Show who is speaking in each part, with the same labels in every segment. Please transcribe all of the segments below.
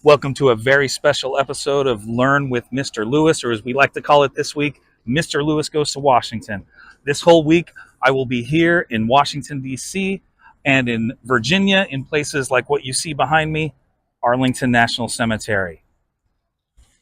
Speaker 1: Welcome to a very special episode of Learn with Mr. Lewis, or as we like to call it this week, Mr. Lewis Goes to Washington. This whole week, I will be here in Washington, D.C., and in Virginia, in places like what you see behind me, Arlington National Cemetery.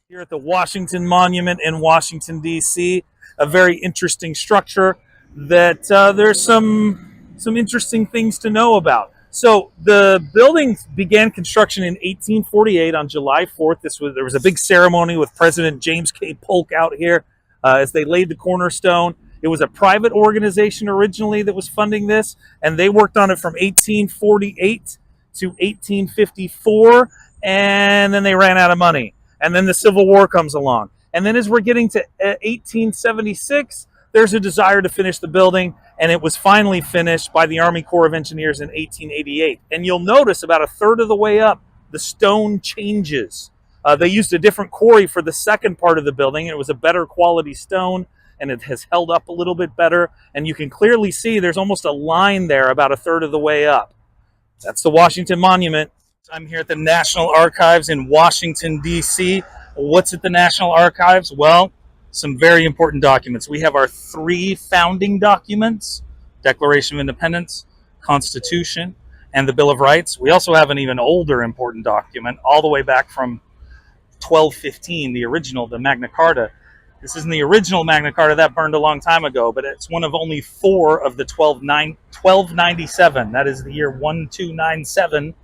Speaker 1: Here at the Washington Monument in Washington, D.C., a very interesting structure that there's some interesting things to know about. So the building began construction in 1848 on July 4th. There was a big ceremony with President James K. Polk out here as they laid the cornerstone. It was a private organization originally that was funding this, and they worked on it from 1848 to 1854, and then they ran out of money. And then the Civil War comes along. And then as we're getting to 1876, there's a desire to finish the building, and it was finally finished by the Army Corps of Engineers in 1888. And you'll notice about a third of the way up, the stone changes. They used a different quarry for the second part of the building, and it was a better quality stone, and it has held up a little bit better. And you can clearly see there's almost a line there about a third of the way up. That's the Washington Monument. I'm here at the National Archives in Washington, D.C. What's at the National Archives? Well, some very important documents. We have our three founding documents: Declaration of Independence, Constitution, and the Bill of Rights. We also have an even older important document, all the way back from 1215, the original, the Magna Carta. This isn't the original Magna Carta, that burned a long time ago, but it's one of only four of the 1297. That is the year 1297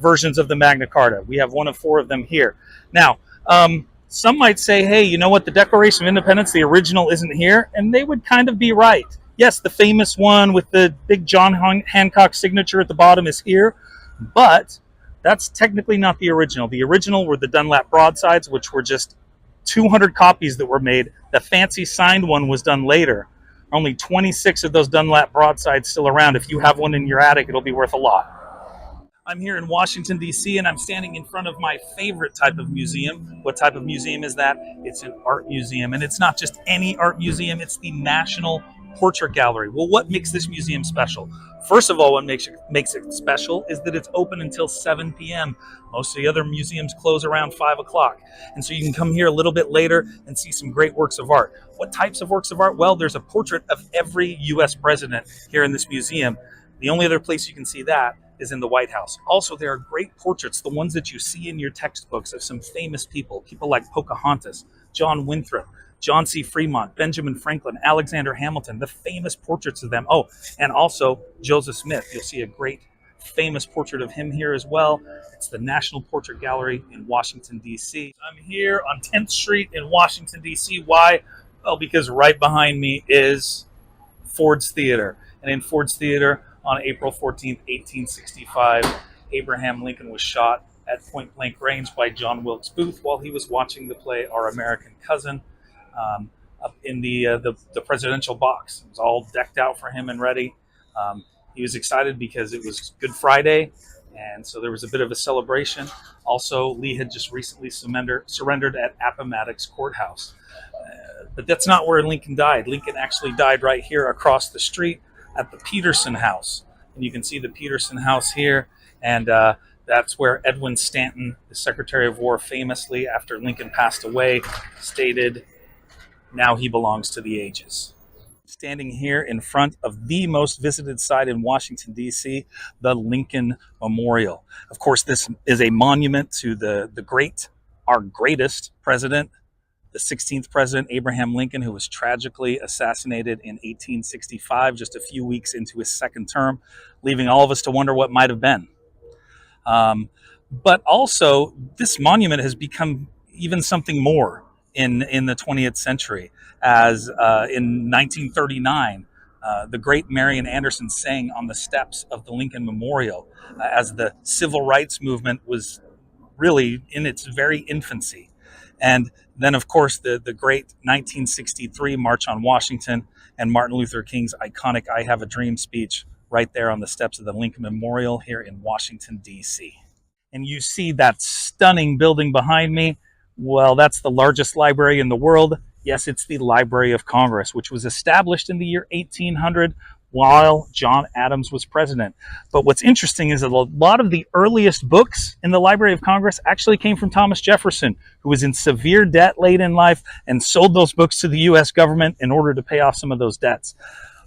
Speaker 1: versions of the Magna Carta. We have one of four of them here. Now, some might say, hey, you know what, the Declaration of Independence, the original, isn't here, and they would kind of be right. Yes, the famous one with the big John Hancock signature at the bottom is here, but that's technically not the original. The original were the Dunlap broadsides, which were just 200 copies that were made. The fancy signed one was done later. Only 26 of those Dunlap broadsides still around. If you have one in your attic, it'll be worth a lot. I'm here in Washington, D.C., and I'm standing in front of my favorite type of museum. What type of museum is that? It's an art museum, and it's not just any art museum, it's the National Portrait Gallery. Well, what makes this museum special? First of all, what makes it special is that it's open until 7 p.m. Most of the other museums close around 5 o'clock. And so you can come here a little bit later and see some great works of art. What types of works of art? Well, there's a portrait of every U.S. president here in this museum. The only other place you can see that is in the White House. Also, there are great portraits, the ones that you see in your textbooks, of some famous people like Pocahontas, John Winthrop, John C. Fremont, Benjamin Franklin, Alexander Hamilton, the famous portraits of them. Oh, and also Joseph Smith. You'll see a great famous portrait of him here as well. It's the National Portrait Gallery in Washington, D.C. I'm here on 10th Street in Washington, D.C. Why? Well, because right behind me is Ford's Theater. And in Ford's Theater, on April 14th, 1865, Abraham Lincoln was shot at point blank range by John Wilkes Booth while he was watching the play Our American Cousin up in the presidential box. It was all decked out for him and ready. He was excited because it was Good Friday, and so there was a bit of a celebration. Also, Lee had just recently surrendered at Appomattox Courthouse. But that's not where Lincoln died. Lincoln actually died right here across the street at the Peterson House. And you can see the Peterson House here, and that's where Edwin Stanton, the Secretary of War, famously, after Lincoln passed away, stated, "Now he belongs to the ages." Standing here in front of the most visited site in Washington, D.C., the Lincoln Memorial. Of course, this is a monument to our greatest president, the 16th president, Abraham Lincoln, who was tragically assassinated in 1865, just a few weeks into his second term, leaving all of us to wonder what might have been. But also, this monument has become even something more in the 20th century, as in 1939, the great Marian Anderson sang on the steps of the Lincoln Memorial as the civil rights movement was really in its very infancy. And then, of course, the great 1963 March on Washington and Martin Luther King's iconic I Have a Dream speech right there on the steps of the Lincoln Memorial here in Washington, D.C. And you see that stunning building behind me. Well, that's the largest library in the world. Yes, it's the Library of Congress, which was established in the year 1800 while John Adams was president. But what's interesting is that a lot of the earliest books in the Library of Congress actually came from Thomas Jefferson, who was in severe debt late in life and sold those books to the U.S. government in order to pay off some of those debts.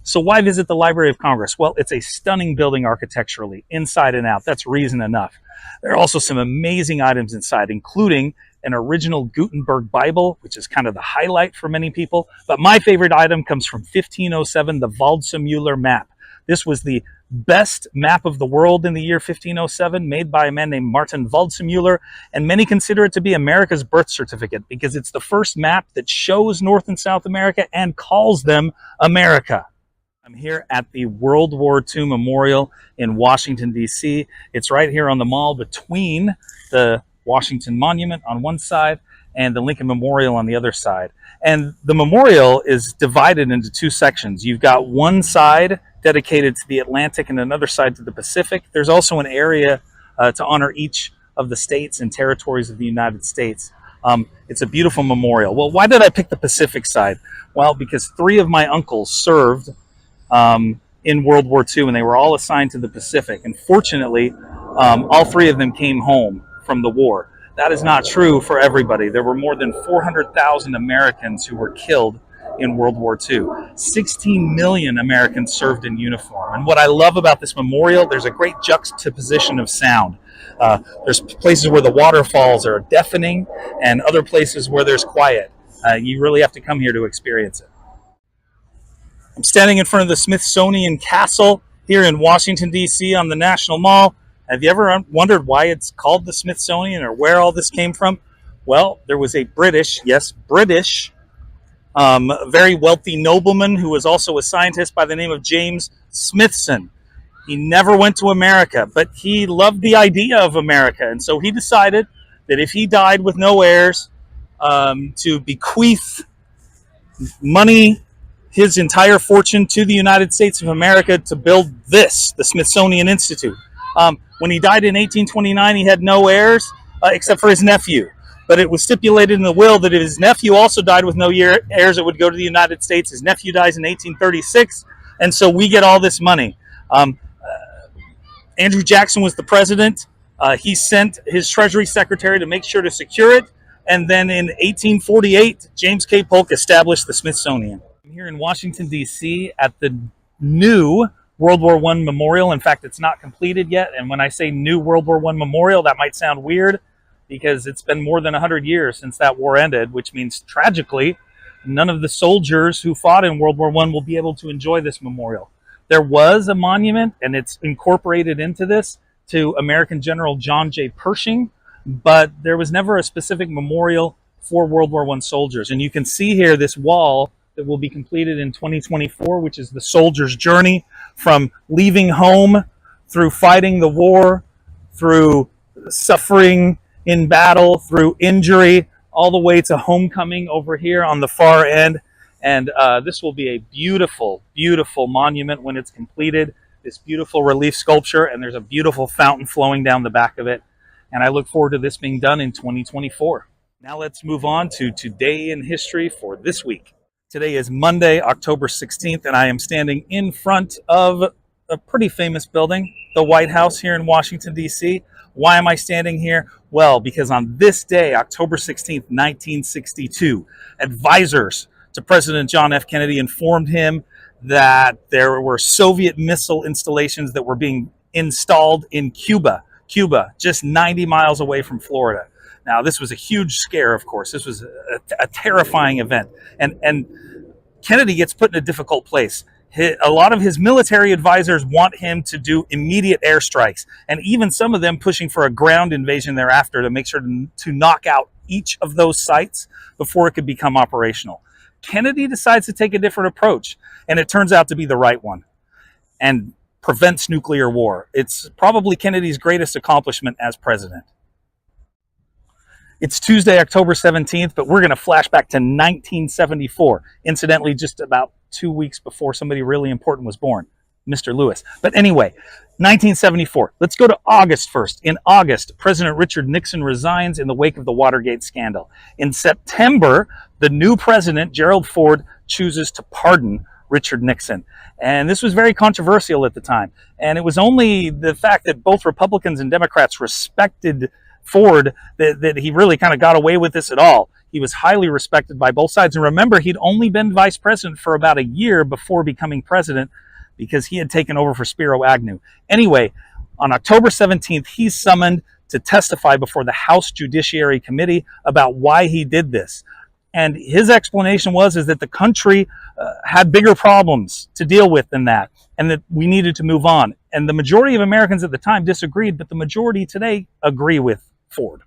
Speaker 1: So why visit the Library of Congress? Well, it's a stunning building architecturally, inside and out. That's reason enough. There are also some amazing items inside, including an original Gutenberg Bible, which is kind of the highlight for many people. But my favorite item comes from 1507, the Waldseemüller map. This was the best map of the world in the year 1507, made by a man named Martin Waldseemüller, and many consider it to be America's birth certificate because it's the first map that shows North and South America and calls them America. I'm here at the World War II Memorial in Washington, D.C. It's right here on the mall between the Washington Monument on one side and the Lincoln Memorial on the other side. And the memorial is divided into two sections. You've got one side dedicated to the Atlantic and another side to the Pacific. There's also an area to honor each of the states and territories of the United States. It's a beautiful memorial. Well, why did I pick the Pacific side? Well, because 3 of my uncles served in World War II, and they were all assigned to the Pacific. And fortunately, all 3 of them came home from the war. That is not true for everybody. There were more than 400,000 Americans who were killed in World War II. 16 million Americans served in uniform. And what I love about this memorial, there's a great juxtaposition of sound. There's places where the waterfalls are deafening and other places where there's quiet. You really have to come here to experience it. I'm standing in front of the Smithsonian Castle here in Washington, D.C. on the National Mall. Have you ever wondered why it's called the Smithsonian or where all this came from? Well, there was a British, very wealthy nobleman who was also a scientist by the name of James Smithson. He never went to America, but he loved the idea of America. And so he decided that if he died with no heirs, to bequeath money, his entire fortune to the United States of America to build this, the Smithsonian Institute. When he died in 1829, he had no heirs except for his nephew. But it was stipulated in the will that if his nephew also died with no heirs, it would go to the United States. His nephew dies in 1836, and so we get all this money. Andrew Jackson was the president. He sent his Treasury Secretary to make sure to secure it. And then in 1848, James K. Polk established the Smithsonian. I'm here in Washington, D.C. at the new World War I Memorial. In fact, it's not completed yet. And when I say new World War I Memorial, that might sound weird because it's been more than 100 years since that war ended, which means tragically, none of the soldiers who fought in World War I will be able to enjoy this memorial. There was a monument, and it's incorporated into this, to American General John J. Pershing, but there was never a specific memorial for World War I soldiers. And you can see here this wall that will be completed in 2024, which is the soldier's journey from leaving home, through fighting the war, through suffering in battle, through injury, all the way to homecoming over here on the far end. And this will be a beautiful, beautiful monument when it's completed, this beautiful relief sculpture, and there's a beautiful fountain flowing down the back of it. And I look forward to this being done in 2024. Now let's move on to Today in History for this week. Today is Monday, October 16th, and I am standing in front of a pretty famous building, the White House here in Washington, D.C. Why am I standing here? Well, because on this day, October 16th, 1962, advisors to President John F. Kennedy informed him that there were Soviet missile installations that were being installed in Cuba, just 90 miles away from Florida. Now, this was a huge scare, of course. This was a terrifying event. And Kennedy gets put in a difficult place. A lot of his military advisors want him to do immediate airstrikes, and even some of them pushing for a ground invasion thereafter to make sure to knock out each of those sites before it could become operational. Kennedy decides to take a different approach, and it turns out to be the right one, and prevents nuclear war. It's probably Kennedy's greatest accomplishment as president. It's Tuesday, October 17th, but we're going to flash back to 1974. Incidentally, just about 2 weeks before somebody really important was born, Mr. Lewis. But anyway, 1974. Let's go to August 1st. In August, President Richard Nixon resigns in the wake of the Watergate scandal. In September, the new president, Gerald Ford, chooses to pardon Richard Nixon. And this was very controversial at the time. And it was only the fact that both Republicans and Democrats respected Ford that he really kind of got away with this at all. He was highly respected by both sides. And remember, he'd only been vice president for about a year before becoming president because he had taken over for Spiro Agnew. Anyway, on October 17th, he's summoned to testify before the House Judiciary Committee about why he did this. And his explanation is that the country had bigger problems to deal with than that, and that we needed to move on. And the majority of Americans at the time disagreed, but the majority today agree with Ford.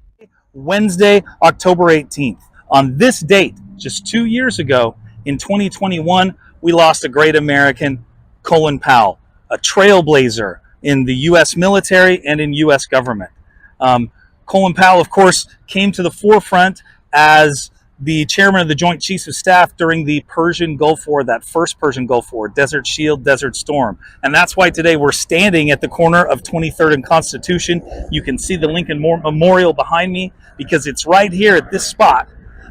Speaker 1: Wednesday, October 18th. On this date, just 2 years ago, in 2021, we lost a great American, Colin Powell, a trailblazer in the U.S. military and in U.S. government. Colin Powell, of course, came to the forefront as the chairman of the Joint Chiefs of Staff during the Persian Gulf War, that first Persian Gulf War, Desert Shield, Desert Storm. And that's why today we're standing at the corner of 23rd and Constitution. You can see the Lincoln Memorial behind me because it's right here at this spot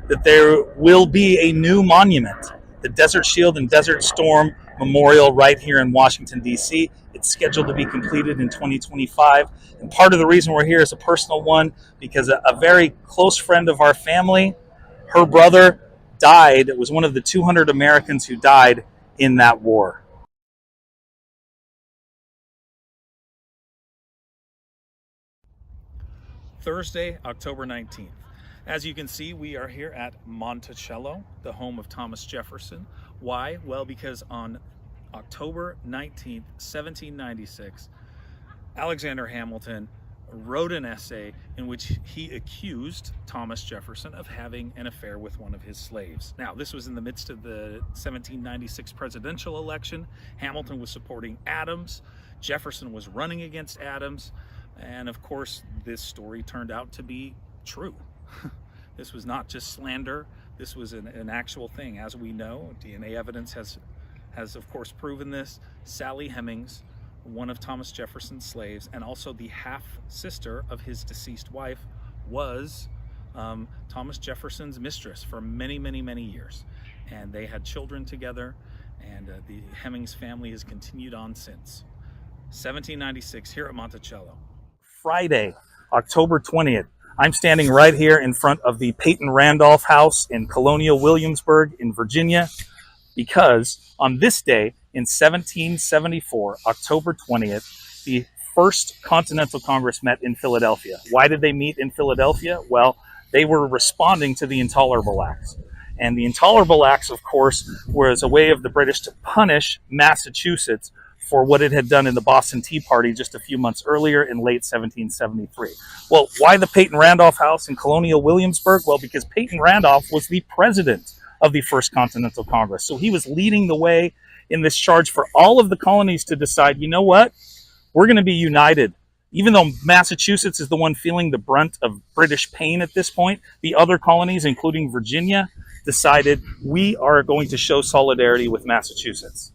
Speaker 1: that there will be a new monument, the Desert Shield and Desert Storm Memorial right here in Washington, D.C. It's scheduled to be completed in 2025. And part of the reason we're here is a personal one because a very close friend of our family, her brother, died. It was one of the 200 Americans who died in that war. Thursday, October 19th. As you can see, we are here at Monticello, the home of Thomas Jefferson. Why? Well, because on October 19th, 1796, Alexander Hamilton wrote an essay in which he accused Thomas Jefferson of having an affair with one of his slaves. Now, this was in the midst of the 1796 presidential election. Hamilton was supporting Adams. Jefferson was running against Adams. And of course, this story turned out to be true. This was not just slander. This was an actual thing. As we know, DNA evidence has of course proven this. Sally Hemings, one of Thomas Jefferson's slaves, and also the half-sister of his deceased wife, was Thomas Jefferson's mistress for many, many, many years. And they had children together, and the Hemings family has continued on since. 1796 here at Monticello. Friday, October 20th. I'm standing right here in front of the Peyton Randolph House in Colonial Williamsburg in Virginia, because on this day in 1774, October 20th, the First Continental Congress met in Philadelphia. Why did they meet in Philadelphia? Well, they were responding to the Intolerable Acts. And the Intolerable Acts, of course, was a way of the British to punish Massachusetts for what it had done in the Boston Tea Party just a few months earlier in late 1773. Well, why the Peyton Randolph House in Colonial Williamsburg? Well, because Peyton Randolph was the president of the First Continental Congress. So he was leading the way in this charge for all of the colonies to decide, you know what, we're going to be united. Even though Massachusetts is the one feeling the brunt of British pain at this point, the other colonies, including Virginia, decided we are going to show solidarity with Massachusetts.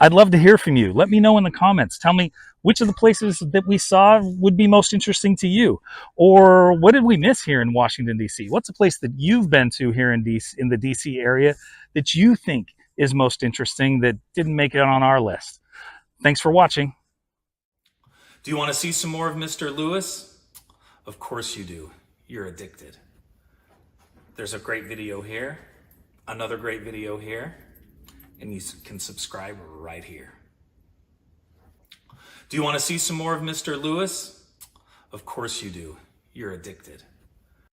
Speaker 1: I'd love to hear from you. Let me know in the comments. Tell me which of the places that we saw would be most interesting to you. Or what did we miss here in Washington, D.C.? What's a place that you've been to here in the D.C. area that you think is most interesting that didn't make it on our list? Thanks for watching. Do you want to see some more of Mr. Lewis? Of course you do. You're addicted. There's a great video here, another great video here, and you can subscribe right here. Do you want to see some more of Mr. Lewis? Of course you do. You're addicted.